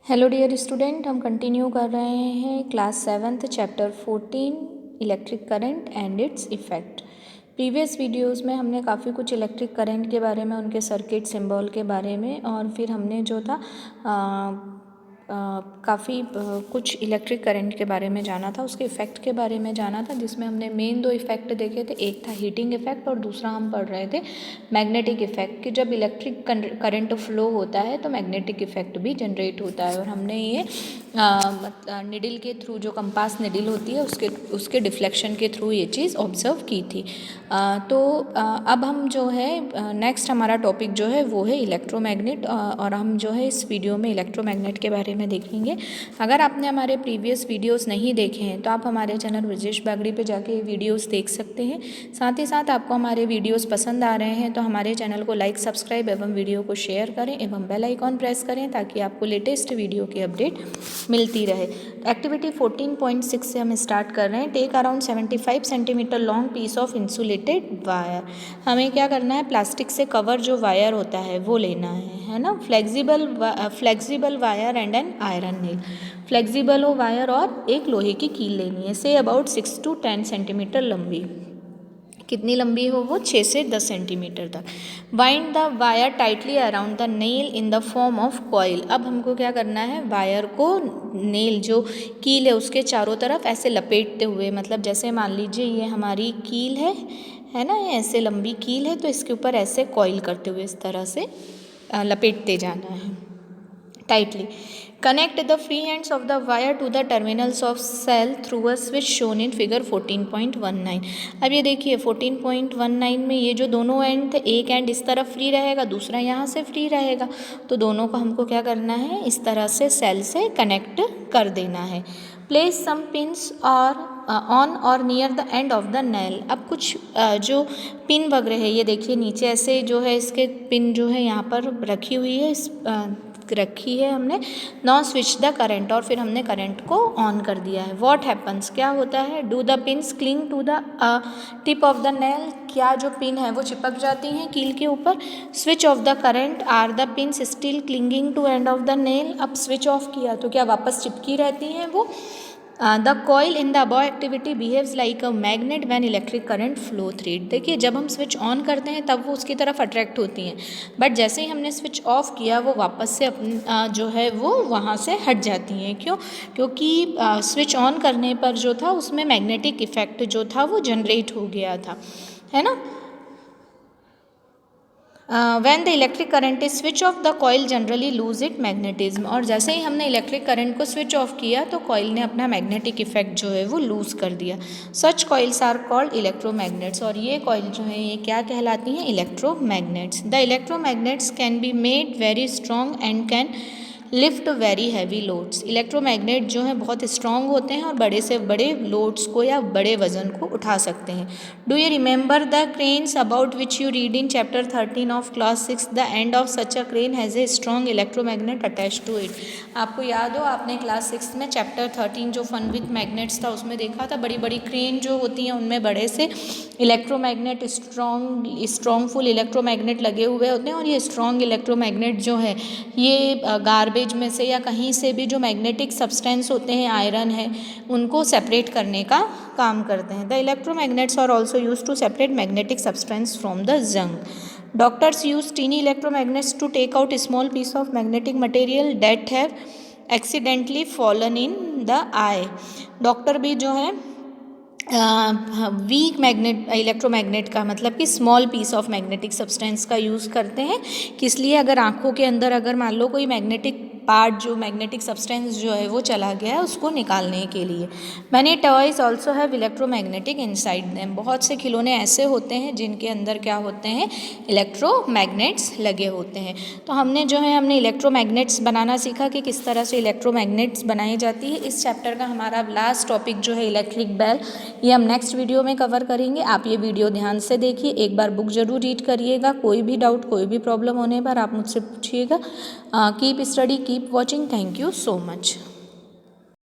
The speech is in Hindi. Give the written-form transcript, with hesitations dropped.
हेलो डियर स्टूडेंट, हम कंटिन्यू कर रहे हैं class 7th chapter 14 electric current and it's effect. Previous videos में हमने काफ़ी कुछ इलेक्ट्रिक करंट के बारे में, उनके सर्किट सिंबल के बारे में, और फिर हमने जो था काफ़ी कुछ इलेक्ट्रिक करंट के बारे में जाना था, उसके इफ़ेक्ट के बारे में जाना था, जिसमें हमने मेन दो इफ़ेक्ट देखे थे। एक था हीटिंग इफ़ेक्ट और दूसरा हम पढ़ रहे थे मैग्नेटिक इफ़ेक्ट, कि जब इलेक्ट्रिक करंट फ्लो होता है तो मैग्नेटिक इफ़ेक्ट भी जनरेट होता है। और हमने ये निडल के थ्रू, जो कंपास निडल होती है उसके डिफ्लेक्शन के थ्रू ये चीज़ ऑब्जर्व की थी। अब हम जो है नेक्स्ट हमारा टॉपिक जो है वो है इलेक्ट्रोमैग्नेट, और हम जो है इस वीडियो में इलेक्ट्रोमैग्नेट के बारे में देखेंगे। अगर आपने हमारे प्रीवियस वीडियोस नहीं देखे हैं तो आप हमारे चैनल ब्रजेश बागड़ी पे जाके वीडियोस देख सकते हैं। साथ ही साथ आपको हमारे वीडियोस पसंद आ रहे हैं तो हमारे चैनल को लाइक, सब्सक्राइब एवं वीडियो को शेयर करें एवं बेल आइकॉन प्रेस करें, ताकि आपको लेटेस्ट वीडियो की अपडेट मिलती रहे। एक्टिविटी 14.6 से हम स्टार्ट कर रहे हैं। Take around 75 centimetre long piece of insulated wire. हमें क्या करना है, प्लास्टिक से कवर जो वायर होता है वो लेना है ना। Flexible wire and an iron nail. Flexible हो वायर और एक लोहे की कील लेनी है, से अबाउट 6 to 10 सेंटीमीटर लंबी। कितनी लंबी हो वो? 6 से 10 सेंटीमीटर तक। Wind the wire tightly around the nail in the form of coil. अब हमको क्या करना है, वायर को नेल जो कील है उसके चारों तरफ ऐसे लपेटते हुए, मतलब जैसे मान लीजिए ये हमारी कील है ना, ये ऐसे लंबी कील है, तो इसके ऊपर ऐसे कॉइल करते हुए इस तरह से लपेटते जाना है tightly. Connect the free ends of the wire to the terminals of cell through a switch shown in figure 14.19। अब ये देखिए 14.19 में ये जो दोनों एंड थे, एक एंड इस तरफ फ्री रहेगा, दूसरा यहाँ से फ्री रहेगा, तो दोनों को हमको क्या करना है, इस तरह से सेल से कनेक्ट कर देना है। प्लेस सम पिन्स और ऑन और near the end of the nail. अब कुछ जो पिन वगैरह है, ये देखिए नीचे ऐसे जो है इसके पिन जो है यहाँ पर रखी हुई है, रखी है हमने। नाउ स्विच द करंट, और फिर हमने करंट को ऑन कर दिया है। व्हाट हैपन्स, क्या होता है, do the pins cling to the tip of the nail. क्या जो पिन है वो चिपक जाती हैं कील के ऊपर। Switch off the current, are the pins still clinging to end of the nail. अब स्विच ऑफ किया तो क्या वापस चिपकी रहती हैं वो। The coil in the above activity behaves like a magnet when electric current flow through it. देखिए जब हम स्विच ऑन करते हैं तब वो उसकी तरफ अट्रैक्ट होती हैं, बट जैसे ही हमने स्विच ऑफ किया वो वापस से जो है वो वहाँ से हट जाती हैं। क्यों? क्योंकि स्विच ऑन करने पर जो था उसमें मैग्नेटिक इफेक्ट जो था वो जनरेट हो गया था, है ना। When the electric current is switch off the coil generally lose it magnetism. और जैसे ही हमने इलेक्ट्रिक करंट को स्विच ऑफ किया तो कॉइल ने अपना मैग्नेटिक इफेक्ट जो है वो लूज कर दिया। सच कॉइल्स आर कॉल्ड इलेक्ट्रोमैग्नेट्स। और ये कॉइल जो है ये क्या कहलाती हैं, electromagnets. The electromagnets can be made very strong and can lift very heavy loads. Electromagnet जो हैं बहुत स्ट्रॉन्ग होते हैं और बड़े से बड़े लोड्स को या बड़े वजन को उठा सकते हैं। Do you remember the cranes about which you read in chapter 13 of class 6? The end of such a crane has a strong electromagnet attach to it. आपको याद हो, आपने क्लास 6 में चैप्टर 13 जो फन विथ मैग्नेट्स था उसमें देखा था, बड़ी बड़ी क्रेन जो होती हैं उनमें बड़े से इलेक्ट्रोमैग्नेट, स्ट्रॉन्गफुल इलेक्ट्रोमैग्नेट लगे हुए होते हैं। और ये स्ट्रॉन्ग इलेक्ट्रोमैग्नेट जो है ये गार्बेज में से या कहीं से भी जो मैग्नेटिक सब्सटेंस होते हैं, आयरन है, उनको सेपरेट करने का काम करते हैं। The electromagnets are also use to separate magnetic substance from the junk. Doctors use tiny electromagnets to take out small piece of magnetic material that have accidentally fallen in the eye. Doctor भी जो है वीक इलेक्ट्रोमैग्नेट का, मतलब कि small piece of magnetic substance का यूज़ करते हैं। किस लिए? अगर आँखों के अंदर अगर मान लो कोई मैग्नेटिक पार्ट, जो मैग्नेटिक सब्सटेंस जो है वो चला गया है, उसको निकालने के लिए। Many toys also have electromagnetic inside them. बहुत से खिलौने ऐसे होते हैं जिनके अंदर क्या होते हैं, इलेक्ट्रोमैग्नेट्स लगे होते हैं। तो हमने इलेक्ट्रोमैग्नेट्स बनाना सीखा कि किस तरह से इलेक्ट्रोमैग्नेट्स बनाई जाती है। इस चैप्टर का हमारा लास्ट टॉपिक जो है इलेक्ट्रिक बेल, ये हम नेक्स्ट वीडियो में कवर करेंगे। आप ये वीडियो ध्यान से देखिए, एक बार बुक जरूर रीड करिएगा। कोई भी डाउट, कोई भी प्रॉब्लम होने पर आप मुझसे पूछिएगा। Keep study, keep watching. Thank you so much.